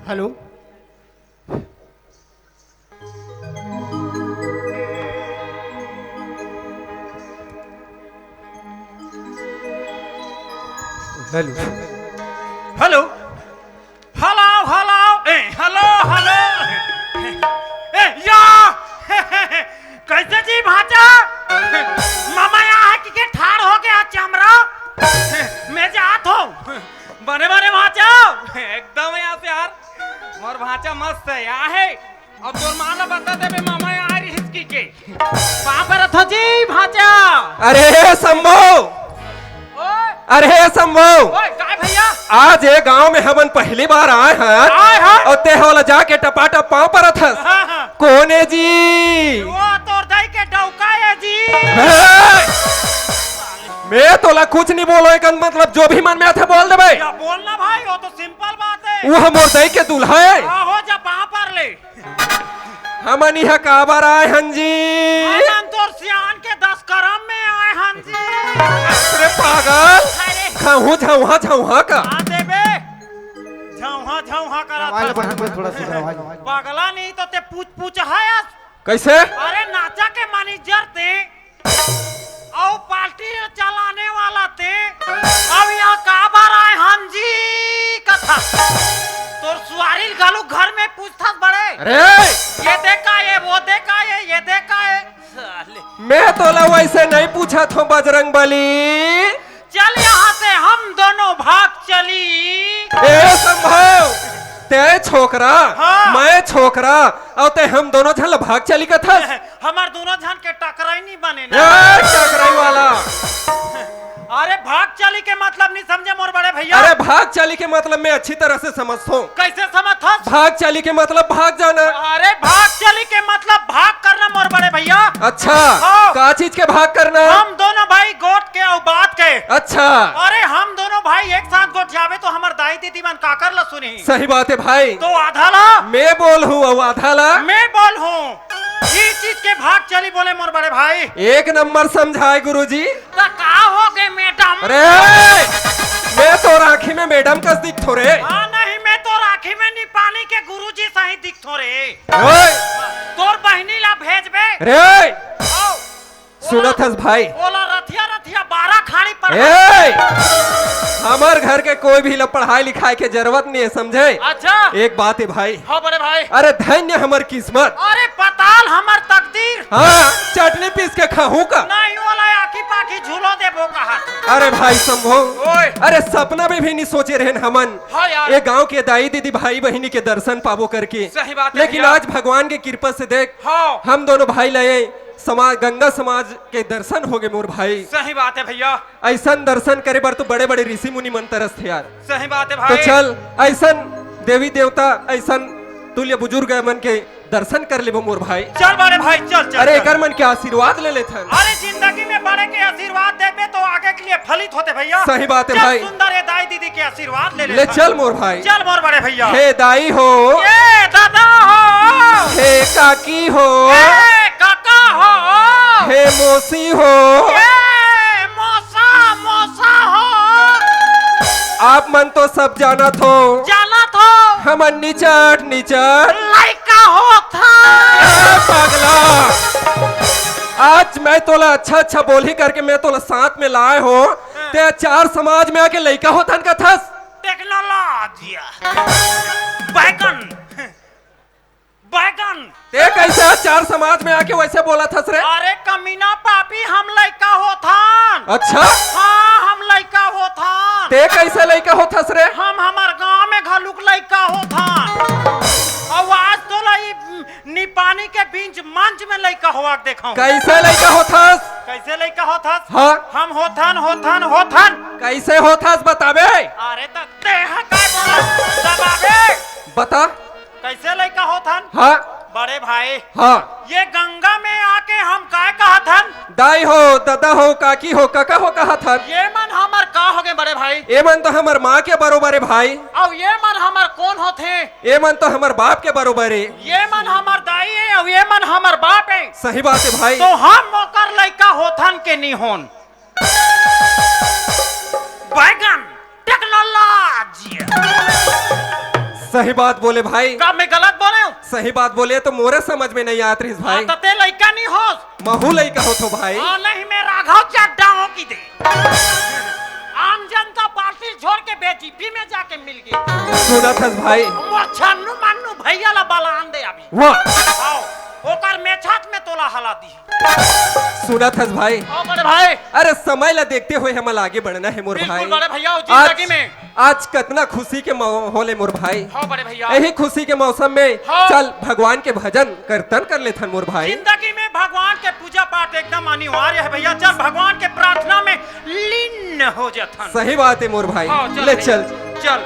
Hello hello hello hello hello hello hello या कैसे जी भाचा मामा यहाँ है कि ठार हो गया चमरा मैं जात हूँ बने बने भाचा एकदम यहाँ से यार मोर भाचा मस्त है यहाँ है और तोर माना बता दे बे मामा यहाँ हिस्की के कहाँ पर था जी भाचा अरे संभव अरे संभव काय भैया आज ये गांव में हमन पहली बार आए हैं और ते होला जाके टपाटप पाँव पर थस कौन है जी वो तोर दाई के डौका है जी मैं तोला कुछ नहीं बोलो एक मतलब जो भी मन में आता बोल दे भाई या बोलना भाई वो तो सिंपल बात है वो मोर दाई के दूल्हा है हो जा वहाँ पर ले हमन यहाँ काबर आए हन जी हम तोर सियान के 10 करम में आए हन जी अरे पागल झौहा झौहा झौहा का आ दे बे झौहा झौहा आवाज बढ़ा करत थोड़ा सा आवाज पागला नहीं तो ते पूछ पूछ है कैसे अरे नाचा के मैनेजर थे और पार्टी चलाने वाला थे अब यहाँ काबर आए हन जी कथा तोर सुआरी गालू घर में पूछताछ बड़े अरे ये देखा ये वो देखा ये देखा है साले मैं तोला वैसे नहीं पूछा था बजरंग बली चल यहाँ से हम दोनों भाग चली ए संभव ते छोकरा हाँ। मैं छोकरा और ते हम दोनों झल भाग चली का था हमार दोनों जन के टकराई नहीं बने ना टकराई वाला अरे भाग चली के मतलब नहीं समझे मोर बड़े भैया अरे भाग चली के मतलब मैं अच्छी तरह से समझता हूँ कैसे समझ भाग चली के मतलब भाग जाना अरे भाग चली के मतलब भाग करना मोर बड़े भैया अच्छा हाँ। का चीज के भाग करना हम दोनों भाई गोट के और बात के अच्छा अरे हम दोनों भाई एक साथ गोट जावे तो हमार दाई दीदी मन काकर ला सुनी सही बात है भाई तो आधा ला मैं बोल हूँ और आधा ला मैं बोल हूँ ये चीज के भाग चली बोले मोर बड़े भाई एक नंबर समझाए गुरुजी तो का हो गए मैडम अरे मैं तो आँखी में मैडम कस दिख थोड़े हाँ नहीं मैं रे आओ, सुनत हस भाई, बोला रथिया रथिया 12 खाड़ी पर। ए हमार घर के कोई भी पढ़ाई लिखाई के जरूरत नहीं है, समझे? अच्छा एक बात है भाई, हाँ बड़े भाई। अरे धन्य हमर किस्मत, अरे पताल हमर तकदीर। हाँ चटनी पीस के खाऊं का नहीं वाला आखी पाखी झूलो देबो कहा। अरे भाई संभो, ओए। अरे सपना में भी नहीं सोचे रहन हमन हाँ यार। ये गांव के दाई दीदी भाई बहनी के दर्शन पाबो करके। सही बात है लेकिन भैया। आज भगवान की कृपा से देख, हाँ हम दोनों भाई लाए समाज, गंगा समाज के दर्शन हो गए मोर भाई। सही बात है भैया, ऐसा दर्शन करे बर तो बड़े बड़े ऋषि मुनि मन तरस थे यार। सही बात है तो भाई। चल ऐसा देवी देवता ऐसा तुल्य बुजुर्ग मन के दर्शन कर लेबो मोर भाई। चल बड़े भाई चल चल। अरे चल। एकर मन के आशीर्वाद ले लेथन। अरे जिंदगी में बड़े के आशीर्वाद देबे तो आगे के लिए फलित होते भैया। सही बात है चल, भाई। सुंदर है दाई दीदी के आशीर्वाद ले ले चल मोर भाई। चल मोर बड़े भैया। हे दाई हो, ए दादा हो, हे काकी हो, ए काका हो, हे मौसी हो, ए मौसा मौसा हो। आप मन तो सब जाना थो, जाना तो हमन निचट निचट लड़का हो था। पागला, आज मैं तोला अच्छा अच्छा बोली करके मैं तोला साथ में लाए हो, ते चार समाज में आके लड़का हो थन का थस। टेक्नोलॉजी बैगन बैगन। ते कैसे आज चार समाज में आके वैसे बोला थस रे? अरे कमीना पापी हम लड़का हो थान। अच्छा हाँ हम लड़का हो थान। ते कैसे लड़का हो थस रे? हम हमार गांव में घलुक लड़का हो थान। और आज तो निपानी के बीच मंच में लड़का हुआ देखा। कैसे लड़का हो थस? कैसे लड़का हो था? हाँ हम होथन कैसे हो थस बताबे? अरे तो देह काय बोला दबाबे। बता। कैसे लड़का हो थन? हाँ बड़े भाई हाँ ये गंगा में आके हम काय कहा थन? दाई हो, दादा हो, काकी हो, काका हो कहा थन। ये मन हमर का हो गए बड़े भाई? ए मन तो हमर माँ के बरोबर है भाई। अब ये मन हमर कौन होते? ए मन तो हमर बाप के बरोबर है। ये मन हमर दाई है और ये मन हमर बाप है। सही बात है भाई। तो हम मोकर लड़का होथन के नहीं होन। बैगन टेक्नोलॉजी। सही बात बोले भाई। का मैं गलत बोले हूँ? सही बात बोले तो मोरे समझ में नहीं आत रही भाई। तते लड़का नहीं हो। महू लड़का हो तो भाई। नहीं मैं राघव चड्डा हो की दे। आम जनता पार्टी छोड़ के बीजेपी में जाके मिल गई। सुना थस भाई। मोर छन्नू मन्नू भैया ला बलान दे अभी। वाह आओ ओकर मेछात में तोला हला दी। सुना थस भाई। आओ बड़े भाई। अरे समय ला देखते हुए हम आगे बढ़ना है मोर भाई। बिल्कुल बड़े भैया जिंदगी में आज कितना खुशी के माहौल है मोर भाई। हाँ बड़े भैया। यही खुशी के मौसम में हाँ। चल भगवान के भजन कीर्तन कर ले थन मोर भाई। जिंदगी में भगवान के पूजा पाठ एकदम अनिवार्य है भैया। चल भगवान के प्रार्थना में लीन हो जाथन। सही बात है मोर भाई। हाँ, चल ले भैया। चल चल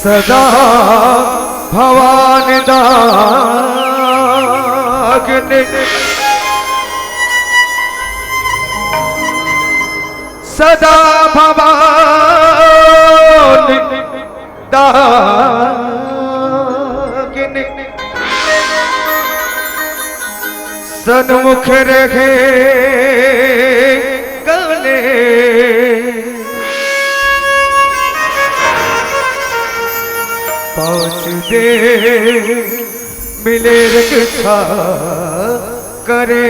सदा भवानी दागिनी सदा भवानी दागिनी सन्मुख रखे गले पाँच दे मिले रक्षा करे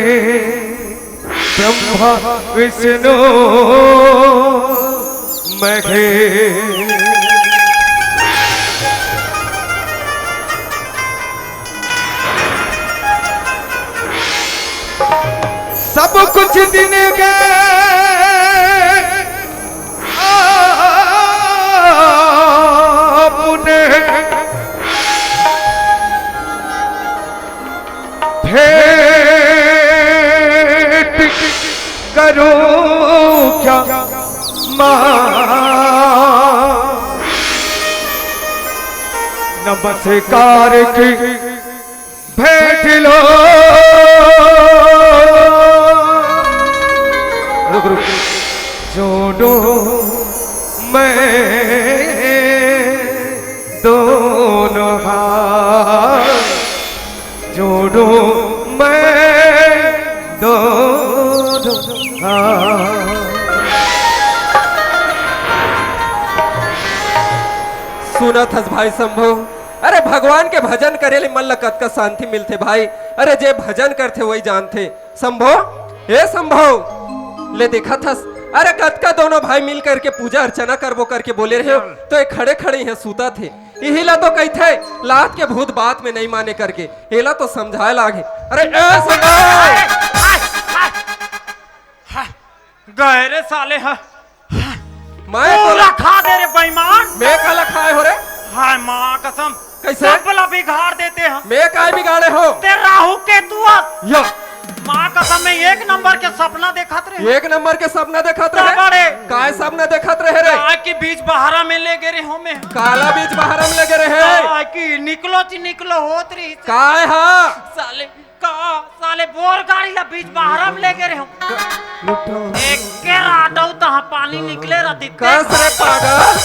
ब्रह्मा विष्णु महेश। सब कुछ दिन के आपने भेंट करो क्या नमस्कार की भेंट लो सुनत हस भाई शंभू। अरे भगवान के भजन करेले मन ला कतका शांति मिलते भाई। अरे जे भजन करते वही जानते। शंभो, हे शंभो, ले देखा थस। अरे कतका दोनों भाई मिल करके पूजा अर्चना करबो करके बोले रहे हो, तो ये खड़े खड़े यहाँ सूता थे। यही ला तो कही थे लात के भूत बात में नहीं माने करके, हेला तो समझाए लागे। अरे गहरे साले हा मैं पूरा खा दे रे बेईमान। मैं काला खाए हो रे? हाय माँ कसम, कैसे? सब बिगाड़ देते हैं। मैं काय बिगाड़े हो? ते राहु केतु या माँ कसम में एक नंबर के सपना देखत रहे। एक नंबर के सपना देखत बड़े। रहे? काय सपना देखत रहे रे? काय की बीच बहारा में ले गए हो में। काला बीच बाहर में लगे रहे। काय की निकलो होत रही। काय हा? साले बोर गाड़ी ला बीच बहारा में ले गए हो। एक के राडौ तहाँ पानी निकले रहा दिखते। कस रे पागल,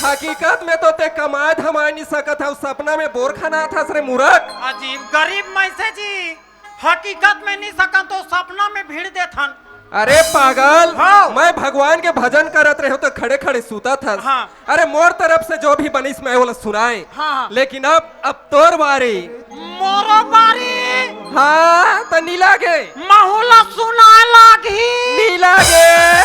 हकीकत में तो ते कमाए धमाए नहीं सकत है, सपना में बोर खाना था रे मूर्ख। अजीब गरीब मैसे जी, हकीकत में नहीं सकन तो सपना में भीड़ देथन। अरे पागल, हाँ। मैं भगवान के भजन करत रहे हो तो खड़े खड़े सूता था। हाँ। अरे मोर तरफ से जो भी बनिस मैं वो सुनाए। हाँ। लेकिन अब तोर बारी। मोरो बारी। हाँ तो नीला गे महुला सुना लागी। नीला गे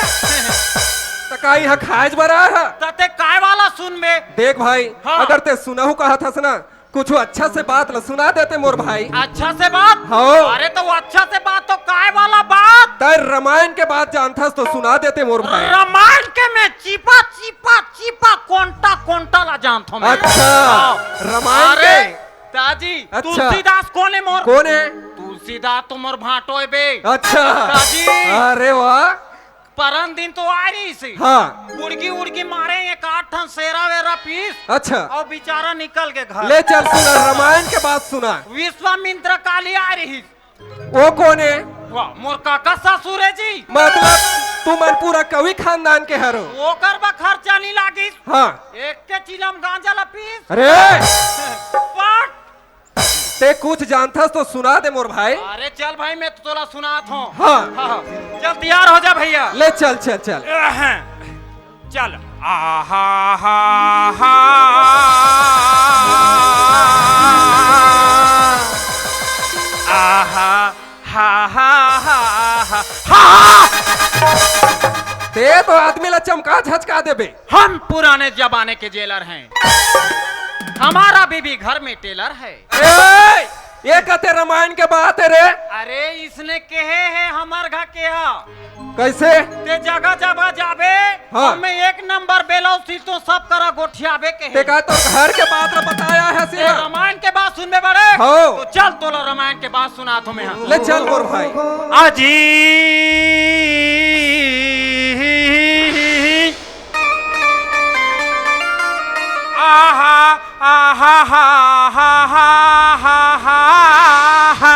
तो का यहाँ खाज बरा है? तते काय वाला सुन में। देख भाई, हाँ। अगर ते सुनहु कहा था ना कुछ अच्छा से बात ल सुना देते मोर भाई। अच्छा से बात। हाँ। अरे तो अच्छा से बात तो काय वाला बात। तर रामायण के बात जानथस तो सुना देते मोर भाई। रामायण के में चीपा चीपा चीपा कोंटा ला जानता मैं। अच्छा, रामायण अरे के? ताजी अच्छा। तुलसीदास कौन है मोर? कौन है? तुलसीदास तो मोर भाटो है बे। अच्छा ताजी। अरे वाह। परन दिन तो आ रही सी। हाँ। उड़गी मारे एक 8 ठन सेरा वेरा पीस। अच्छा और बेचारा निकल के घर। ले चल सुना रामायण के बात सुना। विश्वामित्र काली आ रही। वो कौन है? वाह मोर काका ससुर है जी। मतलब तू मन पूरा कवि खानदान के हरो? वो करबा खर्चा नहीं लागी। हाँ। एक के चिलम गांजा ला पीस। अरे पाट। ते कुछ जानथस तो सुना दे मोर भाई। अरे चल भाई मैं तो तोला सुनात हूँ। हाँ। चल तैयार हो जा भैया। ले चल चल चल। चल आहा हा हा आहा हा हा हा। ते तो आदमी ला चमका झचका देबे। हम पुराने जमाने के जेलर हैं। हमारा बीबी घर में टेलर है। ए, ये कहते रामायण के बात है रे? अरे इसने कहे है हमार घर के हा। कैसे? ते जगह जगह जाबे। हाँ। और मैं एक नंबर बेलौसी तो सब करा गोठियाबे के ते का तो घर के बात ला बताया है ते सिया। रामायण के बात सुनबे बड़े। हाँ। तो चल तोला रामायण के बात सुना तो मैं। ले चल मोर भाई। अजी आहा आहा हा हा हा हा।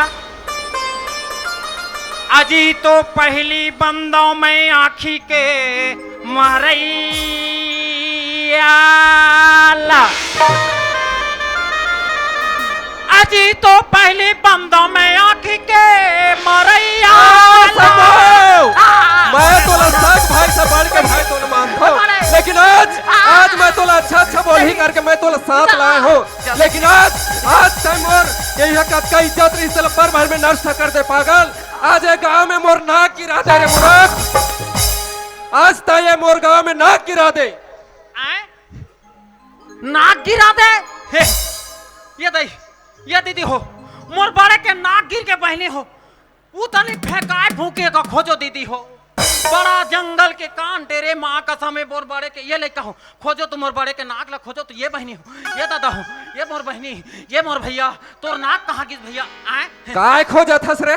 अजी तो पहली बंदों में आँखी के महरैया ला। अजी तो पहली बंदों में आँखी के मरैया ला। मैं तोला साग भाई से बढ़ के भाई तोला मानता हूँ, लेकिन आज मैं तोला अच्छा बोल ही करके मैं तोला साथ लाया हूँ। लेकिन आज टाइम और यही हकत का इज्जत रही से पर भर में नष्ट कर दे पागल। आज ये गांव में मोर नाक गिरा दे रे मूर्ख। आज तक ये मोर गांव में नाक गिरा दे। नाक गिरा दे? ये दीदी हो मोर बड़े के नाक गिर के बहने हो। उतनी फेंकाए फूके का खोजो दीदी हो। बड़ा जंगल के कान तेरे माँ कसम है मोर बड़े के। ये लेकर हो खोजो तो मोर बड़े के नाक ला खोजो तो ये बहनी हो, ये दादा हो, ये मोर बहनी, ये मोर भैया। तोर नाक कहाँ गिर भैया? काय खोजा थस रे?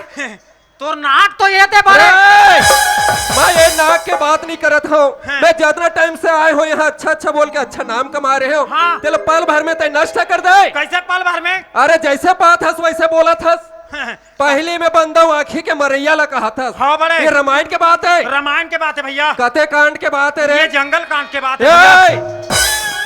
तोर नाक तो ये दे बड़े। मैं ये नाक के बात नहीं करत हूँ। मैं जितना टाइम से आए हो यहाँ अच्छा बोल के अच्छा नाम कमा रहे हो। हाँ। तेरे पल भर में ते नष्ट कर दे। कैसे पल भर में? अरे जैसे बात हस वैसे बोला थस। पहले में बंदा आँखी के मरैया ला कहा था। हाँ बड़े। ये रामायण के बात है। रामायण के बात है भैया। कथे कांड के बात है रे। ये जंगल कांड के बात है भैया।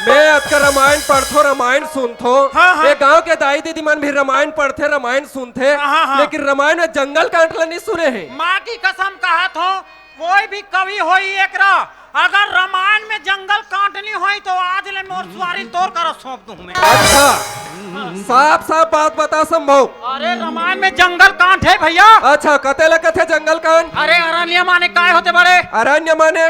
मैं आज का रामायण पढ़थो रामायण सुनथो। हाँ। ये गांव के दाई दीदी मन भी रामायण पढ़ते रामायण सुनते। हाँ। लेकिन रामायण में जंगल कांड ला नहीं सुने हैं। माँ की कसम कहा तो कोई भी कवि होई एकरा अगर रामायण में जंगल काटनी हुई तो आज ले मोर सवारी तोड़ कर सौंप दूं मैं। अच्छा साफ साफ बात बता संभव। अरे रामायण में जंगल कांट है भैया। अच्छा कतेला कथे जंगल कांड। अरे अरण्य माने काय होते बड़े? अरण्य माने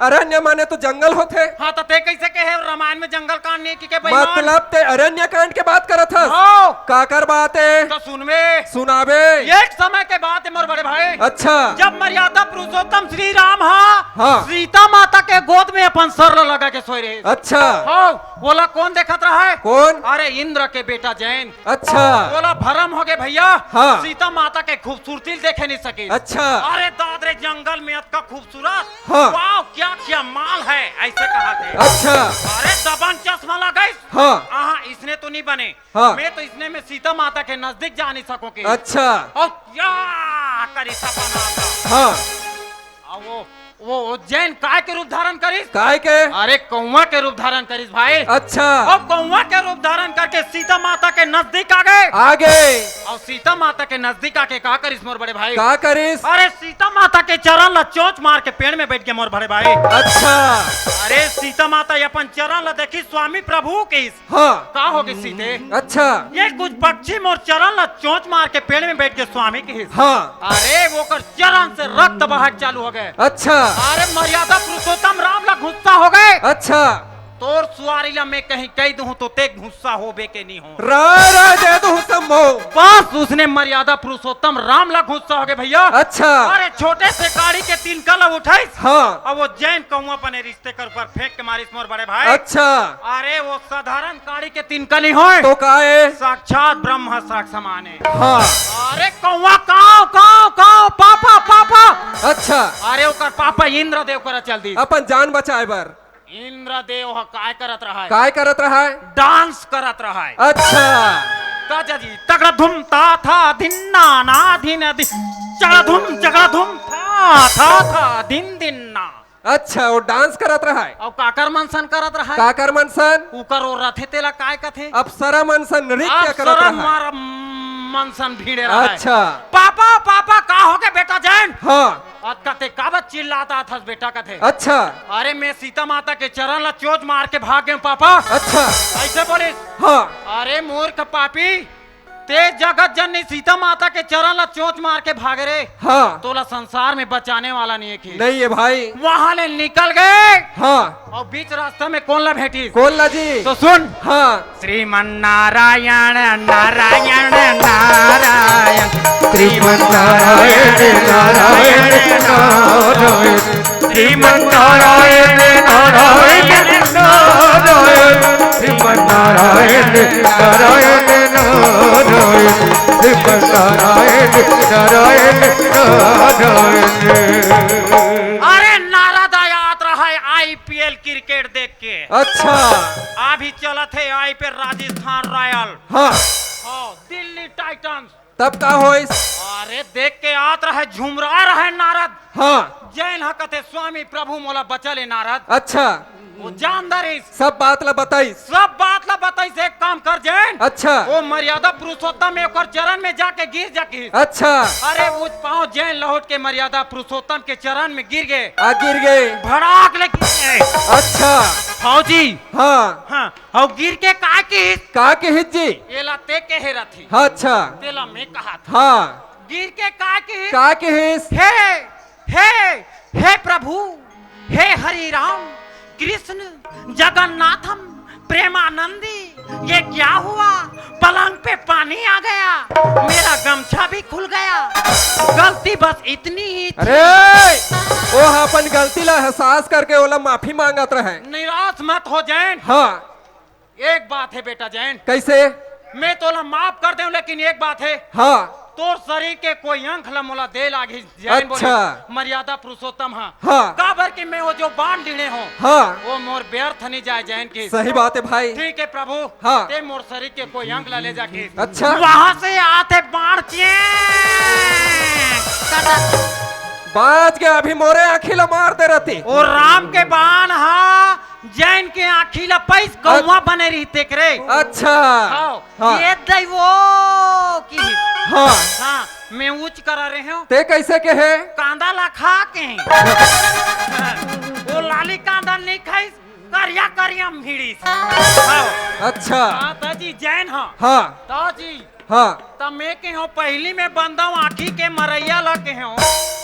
अरण्य माने तो जंगल होते। हाँ तो ते कैसे कहे रामायण में जंगल कांड नहीं की के बेईमान? मतलब ते अरण्य कांड के बात करत हस। हाँ। काकर बात है तो सुनवे सुनाबे। एक समय के बात है मोर बड़े भाई। अच्छा जब मर्यादा पुरुषोत्तम श्री राम हाँ। सीता माता के गोद में अपन सर लगा के सोए रहे। अच्छा हाँ बोला कौन देखत रहा है? कौन? अरे इंद्र के बेटा जैन। अच्छा बोला भरम हो गए भैया। हाँ। सीता माता के खूबसूरती देखे नहीं सके। अच्छा अरे दादरे जंगल में का खूबसूरत। हाँ। वाह क्या क्या माल है ऐसे कहा थे। अच्छा अरे दबन चश्मा लगा। हाँ। इसने तो नहीं बने। हाँ। मैं तो इसने में सीता माता के नजदीक जा नहीं सकोगे। अच्छा और क्या करी सपना हाँ। वो जैन काय के रूप धारण करिस? काय के? अरे कौवा के रूप धारण करिस भाई। अच्छा और कौवा के रूप धारण करके सीता माता के नजदीक आ गए। और सीता माता के नजदीक आके क्या करिस मोर बड़े भाई? का करिस? अरे सीता माता के चरण ला चोंच मार के पेड़ में बैठ के मोर बड़े भाई। अच्छा अरे सीता माता अपन चरण ला देखी स्वामी प्रभु के। हाँ। का हो गई सीते? अच्छा ये कुछ पक्षी मोर चरण ला चोंच मार के पेड़ में बैठ के स्वामी के। हाँ। अरे वो कर चरण से रक्त बहक चालू हो गए। अच्छा अरे मर्यादा पुरुषोत्तम राम ला गुस्सा हो गए। अच्छा तोर सुवारी ला मैं कहीं कह दूं तो ते गुस्सा हो बे के नहीं हो। राय दे दो संभव। बस उसने मर्यादा पुरुषोत्तम राम ला गुस्सा हो गए भैया। अच्छा अरे छोटे से गाड़ी के तीन कला उठाई। हाँ। और वो जैन कौवा पने रिश्ते कर ऊपर फेंक के मारिस मोर बड़े भाई। अच्छा अरे वो साधारण गाड़ी के तीन का नहीं हो तो का है? साक्षात ब्रह्म साक्ष समान है। हाँ। अरे कौवा काव काव काव पापा पापा। अच्छा अरे ओकर पापा इंद्र देव कर चल दी। अपन जान बचाए बर इंद्र देव काय करत रहा है? काय करत रहा है? डांस करत रहा है। अच्छा काजा जी तगड़ा धुम ता था धिन्ना ना धिन चगड़ा धुम था दिन दिन ना। अच्छा वो डांस करत रहा है। और काकर मनसन करत रहा है? काकर मनसन? उकर वो रथे तेला काय कथे? अप्सरा मनसन नृत्य करत रहा है। मारा मनसन भीड़े रहा है। अच्छा पापा पापा का हो गए बेटा जैन? हाँ। कथे काबत चिल्लाता था बेटा कथे। अच्छा अरे मैं सीता माता के चरण ला चोट मार के भाग गए पापा। अच्छा ऐसे बोले? हाँ। अरे मूर्ख पापी ते जगत जननी सीता माता के चरण ला चोट मार के भाग रहे। हाँ। तोला संसार में बचाने वाला नहीं है कि नहीं है भाई। वहां ले निकल गए। हाँ। और बीच रास्ते में कौन ला भेटी? कौन ला जी? तो सुन। हाँ। श्रीमन नारायण नारायण नारायण श्रीमन नारायण नारायण नारायण श्रीमन नारायण नारायण नारायण श्रीमन नारायण नारायण नारायण श्रीमन नारायण नारायण नारायण। अरे नारद आयात रहा है IPL क्रिकेट देख के। अच्छा अभी चला थे आई पे राजस्थान रॉयल। हाँ। दिल्ली टाइटंस। तब का होइस? अरे देख के आत रहे झुमरा रहे नारद। हाँ। जैन हकते स्वामी प्रभु मोला बचले नारद। अच्छा वो जानदार सब बात ला बताई। सब बात ला बताई से एक काम कर जैन। अच्छा वो मर्यादा पुरुषोत्तम में ओकर चरण में जाके गिर जाके। अच्छा अरे वो पाँव जैन लौट के मर्यादा पुरुषोत्तम के चरण में गिर गए। गिर गए। भड़ाक ले गिर गए। अच्छा फौजी। हाँ। हाँ और गिर के का के हिज्जी? एला ते के हेरा थी। हाँ। अच्छा तेला में कहा था। हाँ। गिर के का के हिस? हे प्रभु हे हरि राम कृष्ण जगन्नाथम प्रेमानंदी ये क्या हुआ? पलंग पे पानी आ गया। मेरा गमछा भी खुल गया। गलती बस इतनी ही थी। अरे वो अपन गलती ला एहसास करके ओला माफी मांगत रहे। निराश मत हो जैन। हाँ। एक बात है बेटा जैन। कैसे? मैं तोला माफ कर दूं लेकिन एक बात है। हाँ। तोर शरीर के कोई अंख ला मोला दे लागी जैन। अच्छा। बोले मर्यादा पुरुषोत्तम। हाँ। हाँ। काबर कि मैं वो जो बांध लीने हो। हाँ। वो मोर व्यर्थ नहीं जाए जैन की। सही बात है भाई। ठीक है प्रभु। हाँ। ते मोर शरीर के कोई अंग ला ले जाके। अच्छा। वहाँ से आते बाढ़ बाज के अभी मोरे आँखी ला मार दे रहती। और राम के बाण हा जैन के आँखी ला पैस गौवा बने रही तेक रे। अच्छा। हाँ। ये दैवो की। हाँ। हाँ मैं उच्च करा रहे हूँ। ते कैसे के है? कांदा ला खा के लाली कांदल नहीं खाइस करिया करिया भिड़ीस हाँ अच्छा ताजी जैन हाँ हाँ ताजी हाँ तब मैं के हो पहली में बंदव आँखी के मरैया लगे हो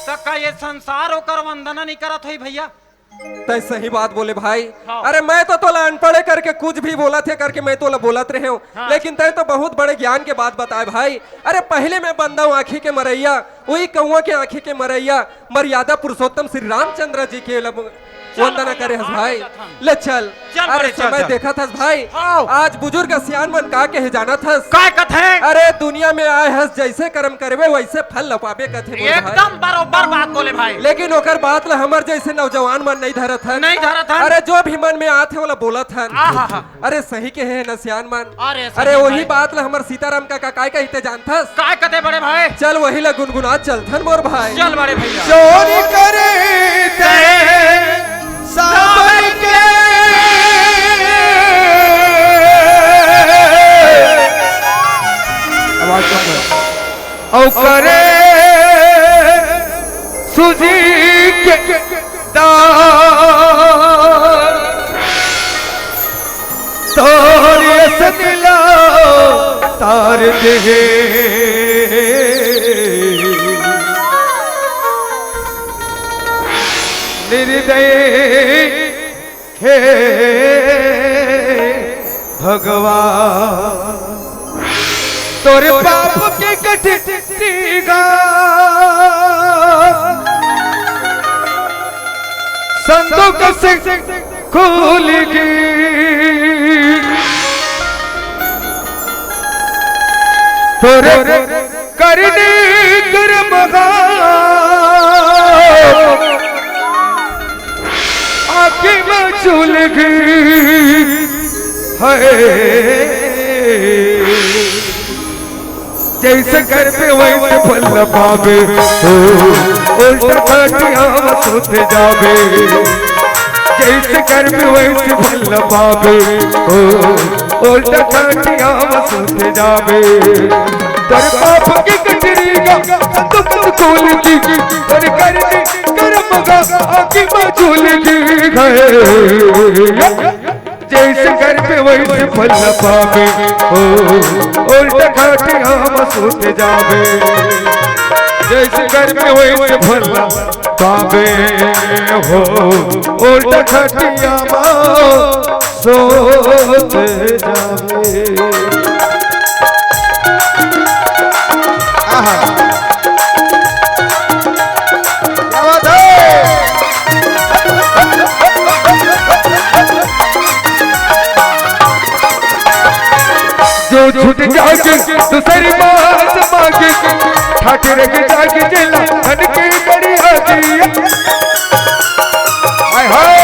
तो का ये संसार होकर वंदना नहीं करत हुई भैया तय सही बात बोले भाई हाँ। अरे मैं तो तोला अनपढ़े करके कुछ भी बोला थे करके मैं तोला बोलत रहे हूँ हाँ। लेकिन तय तो बहुत बड़े ज्ञान के बात बताए भाई अरे पहले मैं बंदा हूँ आँखी के मरैया वही कौआ के आँखी के मरैया मर्यादा पुरुषोत्तम श्री रामचंद्र जी के वंदना करे हस भाई ले चल चल अरे बड़े, चल, समय चल। देखा था भाई हाँ। आज बुजुर्ग सियान मन का के जाना था काय कथे अरे दुनिया में आए हस जैसे कर्म करवे वैसे फल लपाबे कथे मोर भाई एकदम बरोबर बात बोले भाई लेकिन ओकर बात ला हमर जैसे नौजवान मन नहीं धरत है नहीं धरत हन। अरे जो भी मन में आते वाला बोलत हन आहा। अरे सही के है नसियान मन अरे सही अरे वही भाई। बात ला हमर सीताराम का काय कहते जानथस काय कथे बड़े भाई चल वही ला गुनगुना चलथन मोर भाई चल बड़े भैया चोरी करे ते साबर के आवाज कम है औ करे सुजी के दार तोरे सदिला तार दे निर्दय हे भगवान तोरे पाप के कटिगा संतों से खोलेगी तोरे करने कर्म आके में चुल गई है जैसे घर पे वैसे फल पावे उल्टा खटिया सुत जावे जैसे घर पे वैसे फल पावे उल्टा खटिया सुत जावे तर पाप की कचरी का दुख खोल की तर करने कर्म का आगे मचूल की गए जैसे घर पे वैसे फल पावे उल्टा खाटिया मसूत जावे जैसे घर पे वैसे फल पावे हो उल्टा खाटिया मसूत जावे आहा क्या बात है जो छूट जाके दूसरी बात मांगे ठाकुर के जाके जेला धन के बड़ी आदि हाय हाय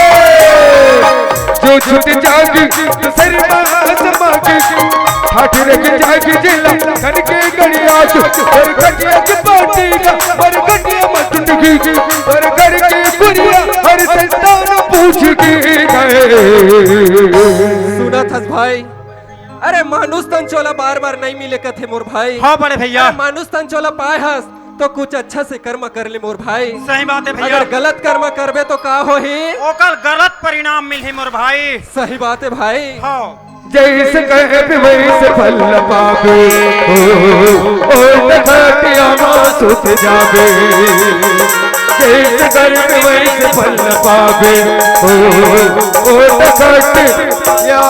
जो छूट जाके दूसरी बात मांगे ठाकुर के जाके जेला धन के बड़ी आदि और कटिया के पार्टी का और कटिया मत टूटी और घर की बुरिया हर संतान पूछ के गए सुना था भाई अरे मानुस तन चोला बार बार नहीं मिले कथे मोर भाई हाँ बड़े भैया अरे मानुस तन चोला पाए हस तो कुछ अच्छा से कर्म कर ले मोर भाई सही बात है भैया अगर गलत कर्म करबे तो का हो ही ओकर गलत परिणाम मिलही मोर भाई सही बात है भाई हाँ जैसे कहे वैसे फल पावे ओ खटिया सुत जावे जैसे करे वैसे फल पावे ओ खटिया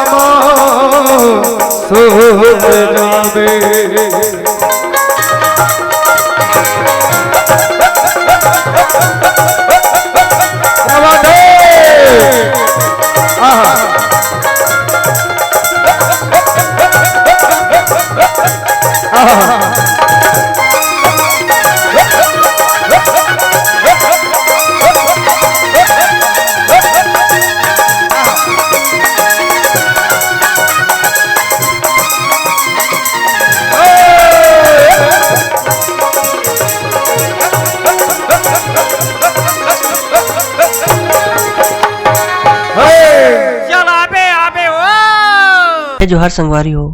सुत जावे क्या बात है आहा चल आबे आबे ओ जोहार संगवारी हो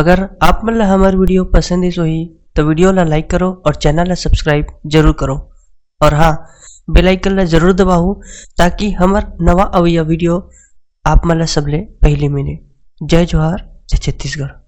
अगर आप मन ला हमार वीडियो पसंद ही तो वीडियो ला लाइक करो और चैनल ला सब्सक्राइब जरूर करो और हाँ बेल आइकन ला जरूर दबाओ ताकि हमार नवा अवैया वीडियो आप मन ला सबले पहले मिले। जय जोहार, जय छत्तीसगढ़।